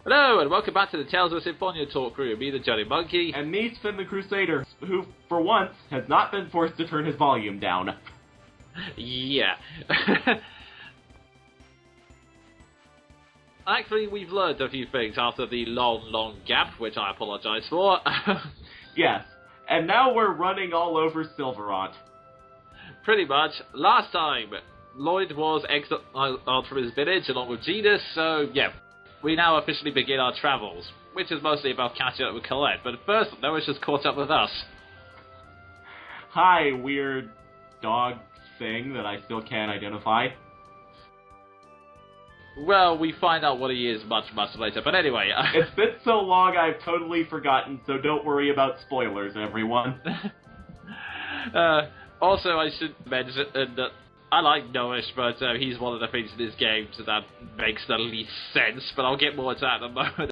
Hello, and welcome back to the Tales of Symphonia talk crew. Me, the Jonin Monkey. And me, Sven the Crusader, who, for once, has not been forced to turn his volume down. Yeah. Actually, we've learned a few things after the long gap, which I apologise for. Yes, and now we're running all over Silverant. Pretty much. Last time, Lloyd was exiled from his village along with Genus, so yeah. We now officially begin our travels, which is mostly about catching up with Colette, but first, Noah's just caught up with us. Hi, weird dog thing that I still can't identify. Well, we find out what he is much later, but anyway. It's been so long I've totally forgotten, so don't worry about spoilers, everyone. Also, I should mention that I like Noah, but he's one of the things in this game that makes the least sense, but I'll get more to that in a moment.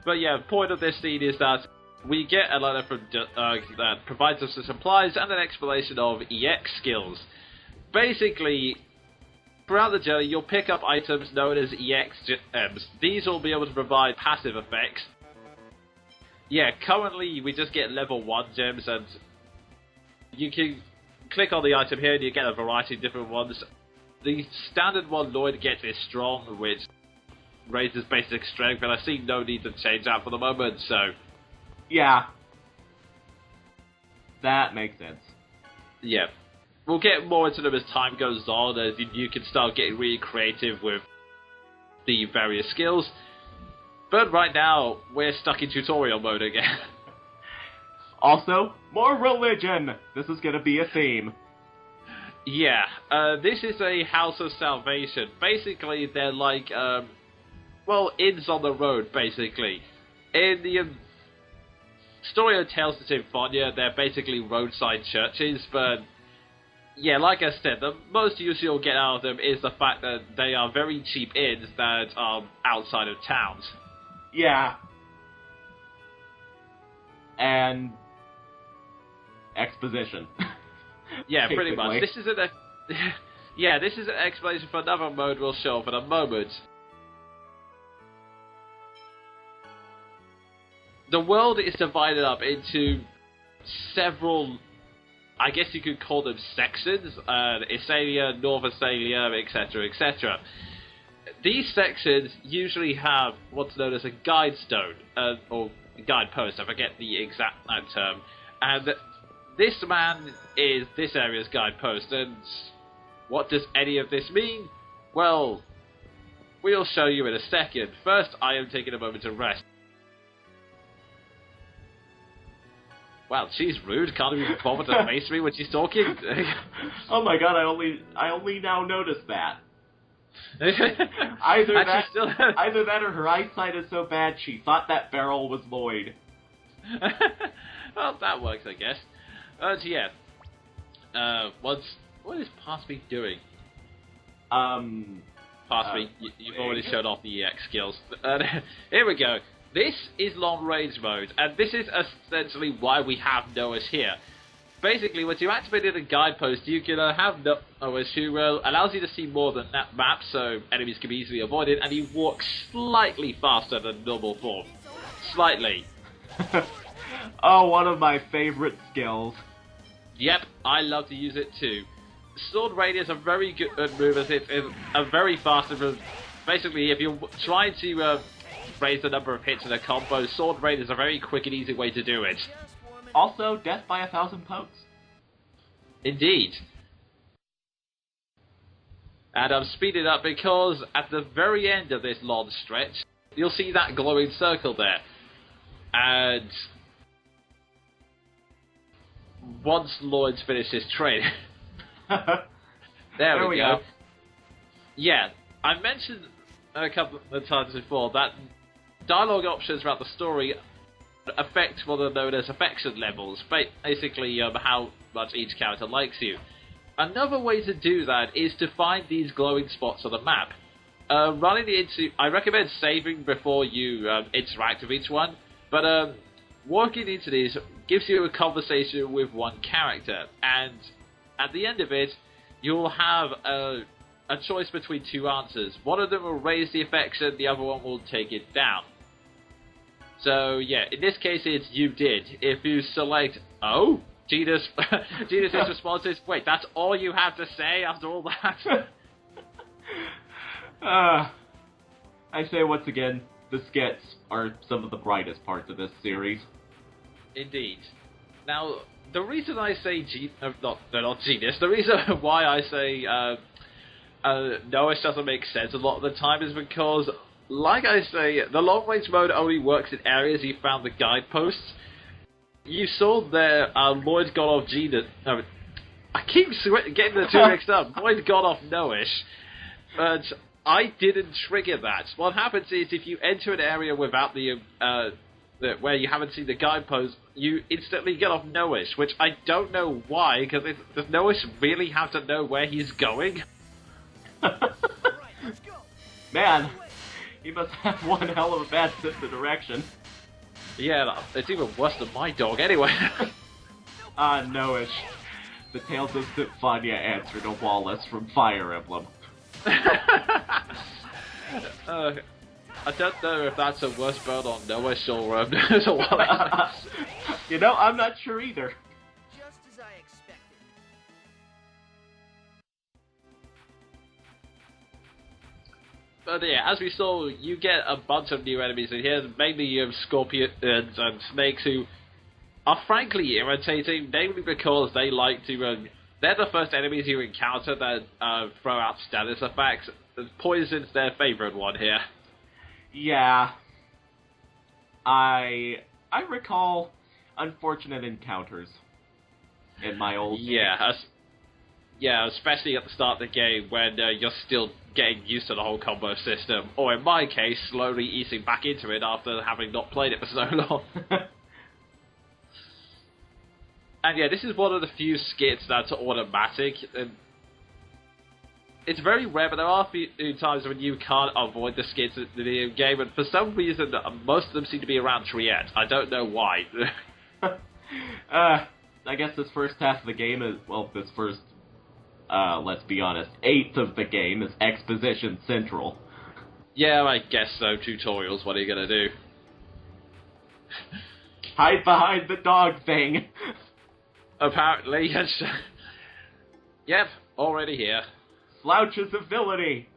But yeah, the point of this scene is that we get a letter from that provides us with supplies and an explanation of EX skills. Basically, throughout the journey, you'll pick up items known as EX gems. These will be able to provide passive effects. Yeah, currently we just get level 1 gems, and you can click on the item here and you get a variety of different ones. The standard one Lloyd gets is strong, which raises basic strength, and I see no need to change that for the moment, so... Yeah. That makes sense. Yeah. We'll get more into them as time goes on, as you can start getting really creative with the various skills. But right now, we're stuck in tutorial mode again. Also, more religion! This is gonna be a theme. Yeah, this is a house of salvation. Basically, they're like, inns on the road, basically. In the story of Tales of Symphonia, they're basically roadside churches, but yeah, like I said, the most use you'll get out of them is the fact that they are very cheap inns that are outside of towns. Yeah. And exposition. Yeah, pretty much. This is an explanation for another mode we'll show for a moment. The world is divided up into several, I guess you could call them sections, Isalia, North Isalia, etc., etc. These sections usually have what's known as a guide stone, or guidepost, I forget the exact term, and this man is this area's guidepost, and what does any of this mean? Well, we'll show you in a second. First, I am taking a moment to rest. Wow, she's rude. Can't even bother to face me when she's talking. Oh my god, I only now noticed that. Either that or her eyesight is so bad she thought that barrel was Lloyd. Well, that works, I guess. Yeah. What is Past Me doing? Past Me, you've already showed off the EX skills. Here we go. This is long range mode, and this is essentially why we have Noah's here. Basically, once you activated a guidepost, you can have Noah's who allows you to see more than that map, so enemies can be easily avoided, and he walks slightly faster than normal form. Slightly. Oh, one of my favorite skills. Yep, I love to use it too. Sword Raid is a very good move, as it's a very fast move. Basically, if you're trying to raise the number of hits in a combo, Sword Raid is a very quick and easy way to do it. Also, death by 1,000 pokes. Indeed. And I'm speeding up because at the very end of this long stretch, you'll see that glowing circle there. And once Lloyd's finished his training... there we go. Yeah, I mentioned a couple of times before that dialogue options throughout the story affect what are known as affection levels, basically how much each character likes you. Another way to do that is to find these glowing spots on the map. I recommend saving before you interact with each one, but walking into these gives you a conversation with one character, and at the end of it, you'll have a choice between two answers. One of them will raise the affection, the other one will take it down. So, yeah, in this case, it's you did. If you select, oh, Genus' response is, wait, that's all you have to say after all that? I say once again, the skits are some of the brightest parts of this series. Indeed. Now, the reason I say not Genus, the reason why I say no, it doesn't make sense a lot of the time is because, like I say, the long-range mode only works in areas you found the guideposts. You saw there, Lloyd got off Genus. No, I keep getting the two mixed up. Lloyd got off No-ish, but I didn't trigger that. What happens is if you enter an area without where you haven't seen the guidepost, you instantly get off No-ish, which I don't know why, because does No-ish really have to know where he's going? Man, he must have one hell of a bad sense of direction. Yeah, it's even worse than my dog, anyway. No-ish. The Tales of Symphonia answer to Wallace from Fire Emblem. I don't know if that's a worse bird on No-ish or Wallace. You know, I'm not sure either. Just as I expected. But yeah, as we saw, you get a bunch of new enemies in here, mainly scorpions and snakes, who are frankly irritating, namely because they like to... they're the first enemies you encounter that throw out status effects. Poison's their favourite one here. Yeah. I recall unfortunate encounters in my old game. Yeah, especially at the start of the game when you're still getting used to the whole combo system, or in my case, slowly easing back into it after having not played it for so long. And yeah, this is one of the few skits that's automatic. It's very rare, but there are a few times when you can't avoid the skits in the video game, and for some reason, most of them seem to be around Triette. I don't know why. I guess this first half of the game is, well, this first, let's be honest, eighth of the game is Exposition Central. Yeah, I guess so. Tutorials, what are you gonna do? Hide behind the dog thing. Apparently, yes. Yep, already here. Slouch's ability.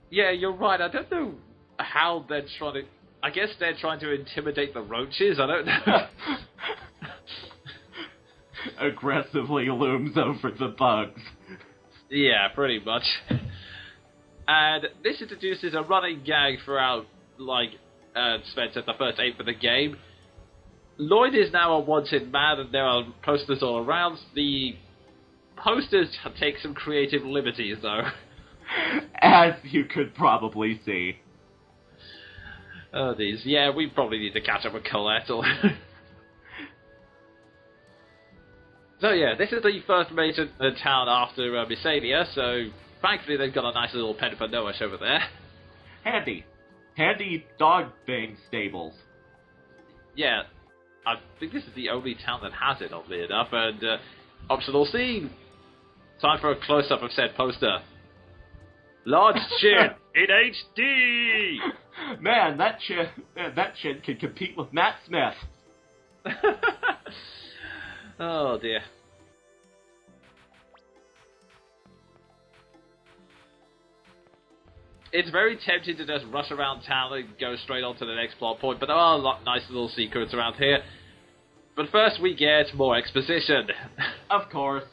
Yeah, you're right. I don't know how they're trying to... I guess they're trying to intimidate the roaches. I don't know. Aggressively looms over the bugs. Yeah, pretty much. And this introduces a running gag throughout, like Sven said, the first 8 of the game. Lloyd is now a wanted man, and there are posters all around. The posters take some creative liberties, though. As you could probably see. Oh, these. Yeah, we probably need to catch up with Colette. So yeah, this is the first major town after Symphonia, so thankfully they've got a nice little pen for No-ish over there. Handy dog bang stables. Yeah, I think this is the only town that has it, oddly enough, and optional scene. Time for a close-up of said poster. Large chin in HD! Man, that chin can compete with Matt Smith. Oh dear. It's very tempting to just rush around town and go straight on to the next plot point, but there are a lot nice little secrets around here. But first we get more exposition. Of course.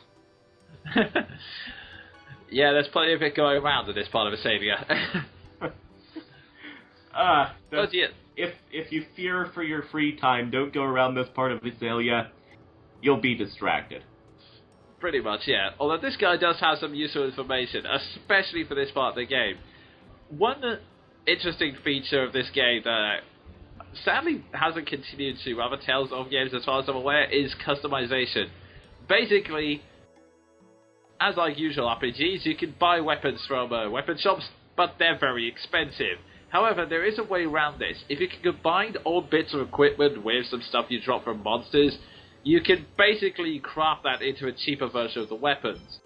Yeah, there's plenty of it going around in this part of Symphonia. If you fear for your free time, don't go around this part of Symphonia. You'll be distracted. Pretty much, yeah. Although this guy does have some useful information, especially for this part of the game. One interesting feature of this game that sadly hasn't continued to other Tales of games as far as I'm aware is customization. Basically, as like usual RPGs, you can buy weapons from weapon shops, but they're very expensive. However, there is a way around this. If you can combine old bits of equipment with some stuff you drop from monsters, you can basically craft that into a cheaper version of the weapons.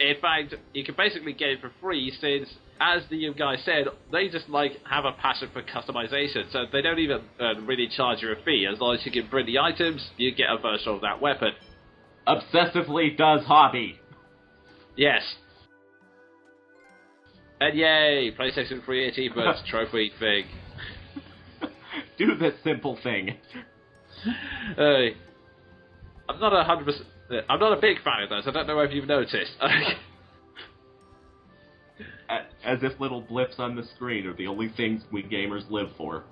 In fact, you can basically get it for free since, as the guy said, they just have a passion for customization, so they don't even really charge you a fee. As long as you can bring the items, you get a version of that weapon. Obsessively does hobby. Yes. And yay, PlayStation 3 achievements trophy thing. Do this simple thing. I'm not 100%. I'm not a big fan of those. I don't know if you've noticed. As if little blips on the screen are the only things we gamers live for.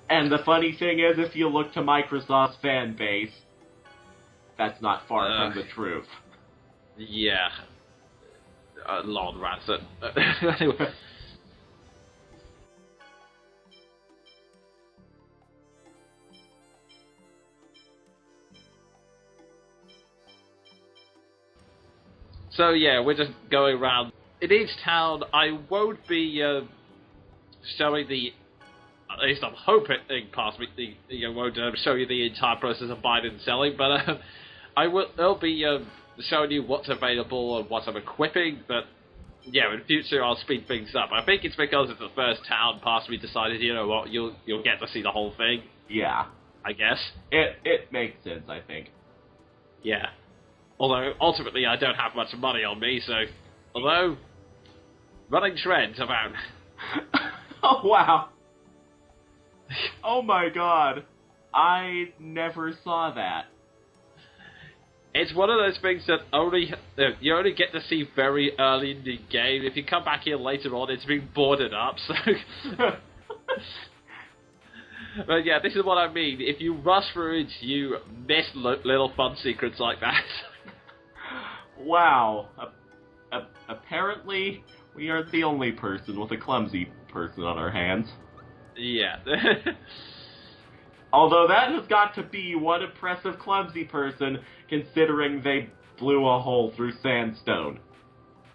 And the funny thing is, if you look to Microsoft's fan base, that's not far from the truth. Yeah. Lord Ransom. Anyway. So yeah, we're just going around. In each town, I won't be showing the... At least I'm hoping possibly won't show you the entire process of buying and selling, but I'll be showing you what's available and what I'm equipping, but yeah, in the future I'll speed things up. I think it's because it's the first town possibly decided, you know what, you'll get to see the whole thing. Yeah. I guess. It makes sense, I think. Yeah. Although, ultimately, I don't have much money on me, so... Although, running trends about... Oh, wow. Oh, my God. I never saw that. It's one of those things that you only get to see very early in the game. If you come back here later on, it's been boarded up, so... But yeah, this is what I mean. If you rush through it, you miss little fun secrets like that. Wow. Apparently, we aren't the only person with a clumsy person on our hands. Yeah. Although that has got to be one impressive clumsy person, considering they blew a hole through sandstone.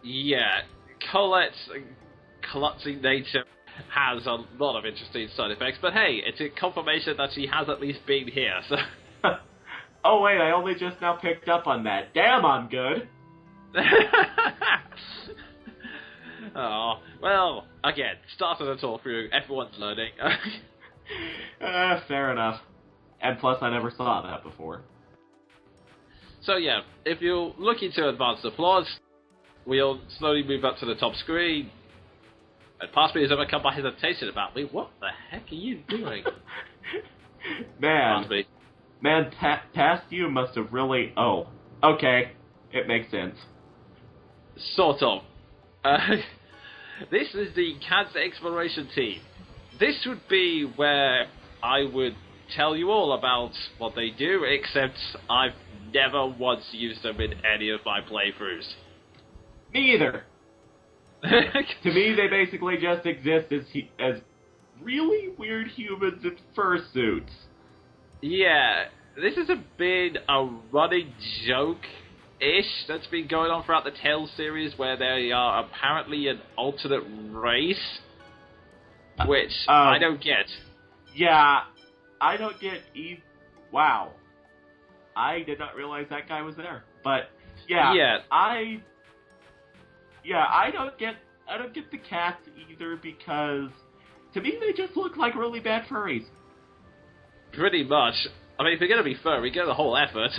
Yeah. Colette's clumsy nature has a lot of interesting side effects, but hey, it's a confirmation that she has at least been here, so... Oh wait, I only just now picked up on that. Damn, I'm good! Oh, well, again, started a talk through, everyone's learning. Fair enough. And plus, I never saw that before. So yeah, if you're looking to advance the plot, we'll slowly move up to the top screen, and possibly has overcome my hesitation about me. What the heck are you doing? Man, past you must have really... Oh, okay. It makes sense. Sort of. This is the Cancer Exploration Team. This would be where I would tell you all about what they do, except I've never once used them in any of my playthroughs. Me either. To me, they basically just exist as really weird humans in fursuits. Yeah, this has been a running joke-ish that's been going on throughout the Tales series, where they are apparently an alternate race, which I don't get. Yeah, I don't get Wow. I did not realize that guy was there. But, yeah. I don't get the cats either, because to me they just look like really bad furries. Pretty much. I mean, if you're gonna be furry, get the whole effort.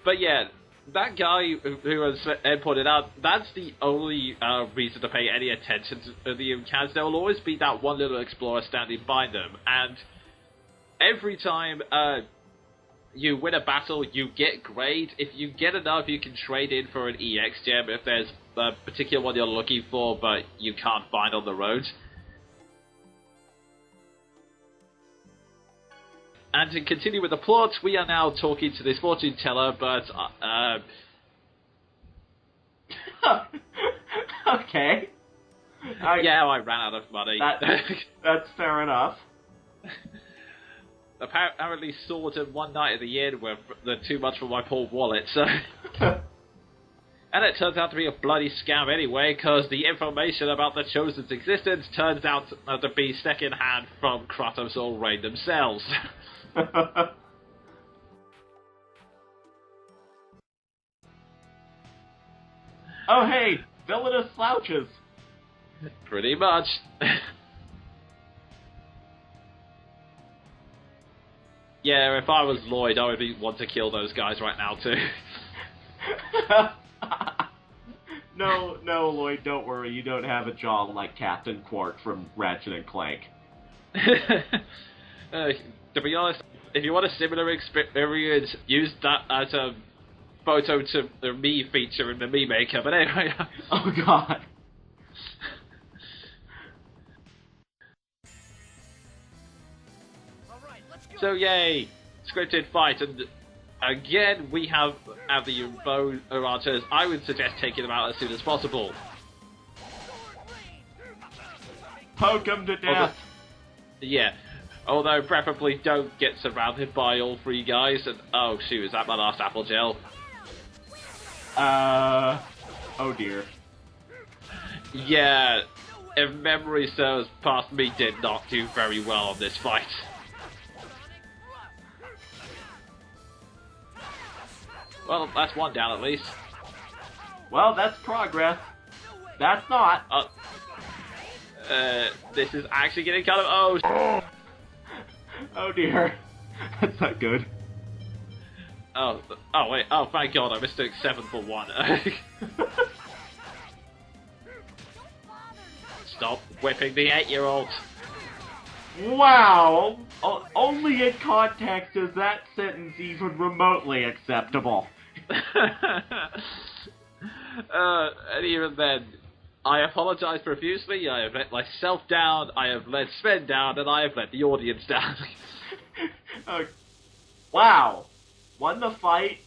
But yeah, that guy who has pointed out, that's the only reason to pay any attention to the cats. There will always be that one little explorer standing by them, and every time you win a battle, you get grade. If you get enough, you can trade in for an EX gem if there's a particular one you're looking for, but you can't find on the road. And to continue with the plot, we are now talking to this fortune teller, but okay. Yeah, I ran out of money. That's fair enough. Apparently sorted one night at the inn were too much for my poor wallet, so... And it turns out to be a bloody scam anyway, because the information about the Chosen's existence turns out to be second-hand from Kratos or Rain themselves. Oh hey, villainous slouches! Pretty much. Yeah, if I was Lloyd, I would want to kill those guys right now too. No, Lloyd, don't worry. You don't have a jaw like Captain Quark from Ratchet and Clank. To be honest, if you want a similar experience, use that as a photo to the me feature in the Me Maker. But anyway. Oh God. All right, let's go. So yay, scripted fight, and again we have the bone archers. I would suggest taking them out as soon as possible. Poke him to death. Although preferably don't get surrounded by all three guys. And oh shoot, is that my last apple gel? Oh dear. Yeah, if memory serves, past me did not do very well on this fight. Well, that's one down at least. Well, that's progress. That's not. This is actually getting kind of... Oh dear. That's not good. Oh wait, thank God, I mistook 7 for 1. Stop whipping the 8-year-old. Wow! Only in context is that sentence even remotely acceptable. And even then, I apologize profusely. I have let myself down, I have let Sven down, and I have let the audience down. Wow. Won the fight,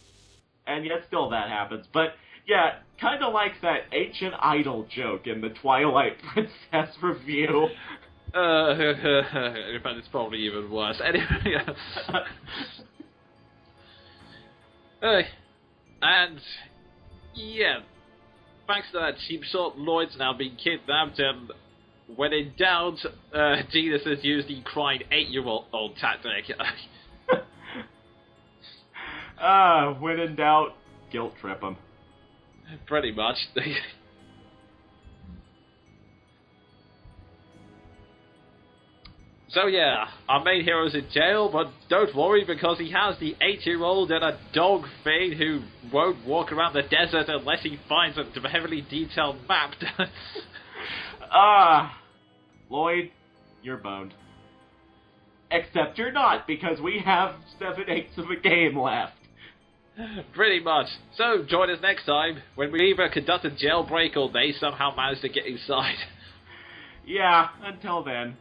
and yet still that happens. But, yeah, kind of like that ancient idol joke in the Twilight Princess review. In fact, it's probably even worse. Anyway, and yeah, thanks to that cheap shot, Lloyd's now been kidnapped, and when in doubt, Genius has used the crying 8-year-old tactic. When in doubt, guilt trip him. Pretty much. So yeah, our main hero's in jail, but don't worry because he has the 8-year-old and a dog thing who won't walk around the desert unless he finds a heavily detailed map. Lloyd, you're boned. Except you're not, because we have 7/8 of a game left. Pretty much. So join us next time when we either conduct a jailbreak or they somehow manage to get inside. Yeah, until then.